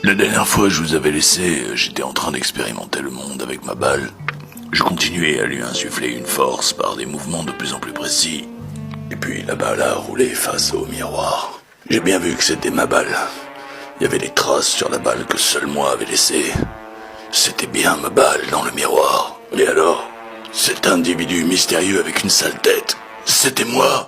La dernière fois je vous avais laissé, j'étais en train d'expérimenter le monde avec ma balle. Je continuais à lui insuffler une force par des mouvements de plus en plus précis. Et puis la balle a roulé face au miroir. J'ai bien vu que c'était ma balle. Il y avait des traces sur la balle que seul moi avais laissées. C'était bien ma balle dans le miroir. Et alors, cet individu mystérieux avec une sale tête, c'était moi.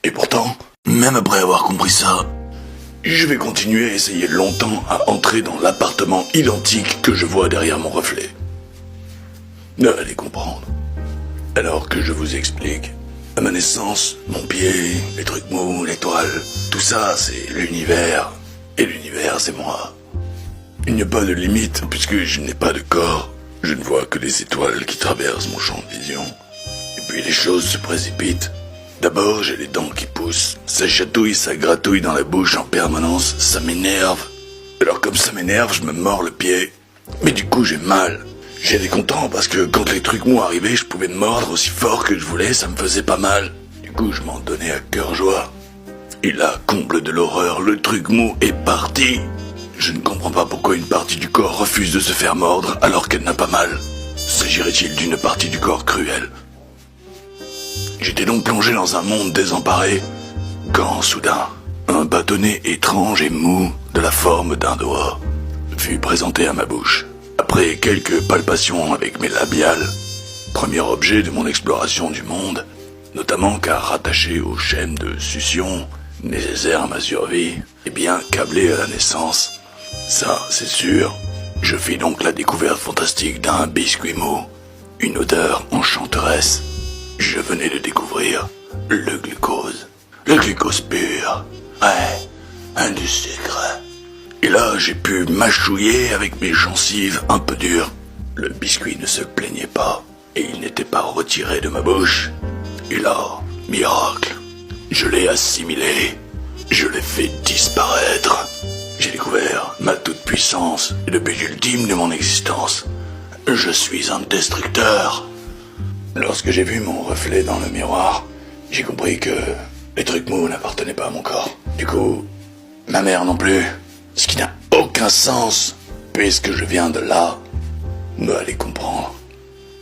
Et pourtant, même après avoir compris ça, je vais continuer à essayer longtemps à entrer dans l'appartement identique que je vois derrière mon reflet. Allez comprendre. Alors que je vous explique. À ma naissance, mon pied, les trucs mous, l'étoile, tout ça c'est l'univers. Et l'univers c'est moi. Il n'y a pas de limite puisque je n'ai pas de corps. Je ne vois que les étoiles qui traversent mon champ de vision. Et puis les choses se précipitent. D'abord, j'ai les dents qui poussent. Ça chatouille, ça gratouille dans la bouche en permanence. Ça m'énerve. Alors comme ça m'énerve, je me mords le pied. Mais du coup, j'ai mal. J'étais content parce que quand les trucs mous arrivaient, je pouvais me mordre aussi fort que je voulais, ça me faisait pas mal. Du coup, je m'en donnais à cœur joie. Et là, comble de l'horreur, le truc mou est parti. Je ne comprends pas pourquoi une partie du corps refuse de se faire mordre alors qu'elle n'a pas mal. S'agirait-il d'une partie du corps cruelle ? J'étais donc plongé dans un monde désemparé, quand soudain, un bâtonnet étrange et mou de la forme d'un doigt fut présenté à ma bouche. Après quelques palpations avec mes labiales, premier objet de mon exploration du monde, notamment car rattaché aux chaînes de succion nécessaires à ma survie, et bien câblé à la naissance. Ça, c'est sûr. Je fis donc la découverte fantastique d'un biscuit mou, une odeur enchanteresse. Je venais de découvrir le glucose. Le glucose pur. Ouais, un du sucre. Et là, j'ai pu mâchouiller avec mes gencives un peu dures. Le biscuit ne se plaignait pas, et il n'était pas retiré de ma bouche. Et là, miracle, je l'ai assimilé. Je l'ai fait disparaître. J'ai découvert ma toute-puissance et le but ultime de mon existence. Je suis un destructeur. Lorsque j'ai vu mon reflet dans le miroir, j'ai compris que les trucs mous n'appartenaient pas à mon corps. Du coup, ma mère non plus. Ce qui n'a aucun sens, puisque je viens de là. Me allez comprendre.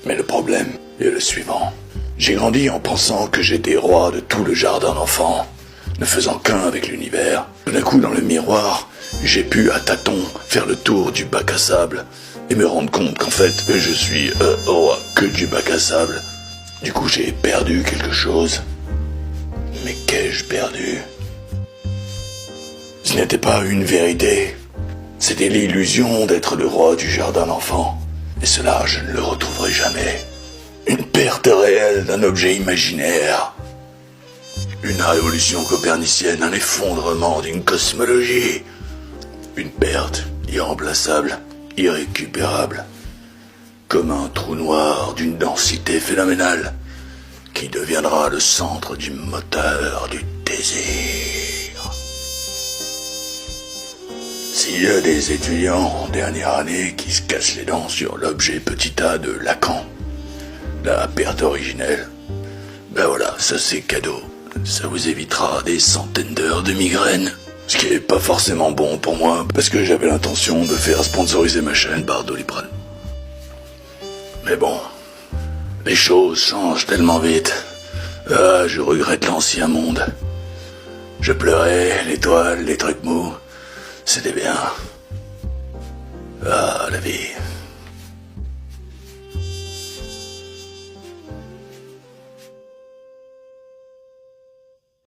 Mais le problème est le suivant. J'ai grandi en pensant que j'étais roi de tout le jardin d'enfants, ne faisant qu'un avec l'univers. Tout d'un coup, dans le miroir, j'ai pu à tâtons faire le tour du bac à sable et me rendre compte qu'en fait, je suis roi que du bac à sable. Du coup, j'ai perdu quelque chose. Mais qu'ai-je perdu ? Ce n'était pas une vérité. C'était l'illusion d'être le roi du jardin d'enfants. Et cela, je ne le retrouverai jamais. Une perte réelle d'un objet imaginaire. Une révolution copernicienne, un effondrement d'une cosmologie. Une perte irremplaçable, irrécupérable. Comme un trou noir d'une densité phénoménale qui deviendra le centre du moteur du désir. S'il y a des étudiants en dernière année qui se cassent les dents sur l'objet petit a de Lacan, la perte originelle, ben voilà, ça c'est cadeau. Ça vous évitera des centaines d'heures de migraine. Ce qui est pas forcément bon pour moi, parce que j'avais l'intention de faire sponsoriser ma chaîne par Doliprane. Mais bon, les choses changent tellement vite. Ah, je regrette l'ancien monde. Je pleurais, l'étoile, les trucs mous. C'était bien. Ah, la vie.